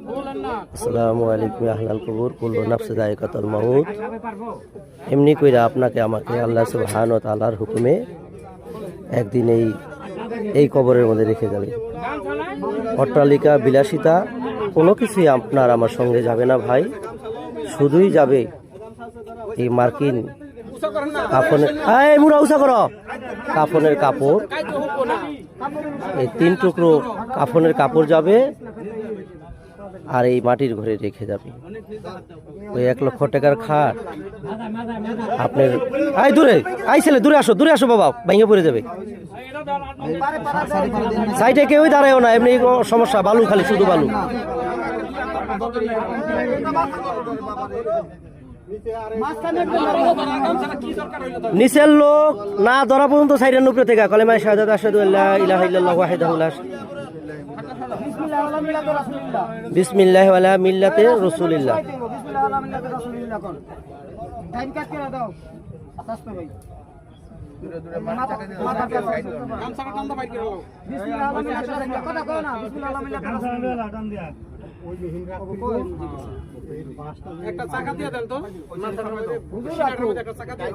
আসসালামু আলাইকুম আহলাল কবুর কুল্লু নাফসি যায়কাতুল মাউত। এমনি কইরা আপনাকে আমাকে আল্লাহ সুবহানাহু ওয়া তাআলার হুকুমে একদিন এই কবরের মধ্যে রেখে যাবে। অট্টালিকা বিলাসিতা কোনো কিছুই আপনার আমার সঙ্গে যাবে না ভাই, শুধুই যাবে এই মার্কিন কাফনের কাফনের কাপড়। এই 3 টুকরো কাফনের কাপড় যাবে আর এই মাটির ঘরে রেখে যাবে। ওই 1 লক্ষ টাকার খাট আপনার ছেলে দূরে আসো বাবা, ভেঙে পড়ে যাবে। সাইডে কেউই দাঁড়ায়ও না, এমনি সমস্যা, বালু খালি শুধু বালু। নিচের লোক না ধরা পর্যন্ত সাইডের উপরে থেকে কলেমা শাহাদাত আশহাদু আল্লা ইলাহা ইল্লাল্লাহু ওয়াহদাহু লা বিসমিল্লাহি ওয়ালা মিল্লাতে রাসূলিল্লাহ। একটা চাকা দিয়ে দেন তো, একটা চাকা দিয়ে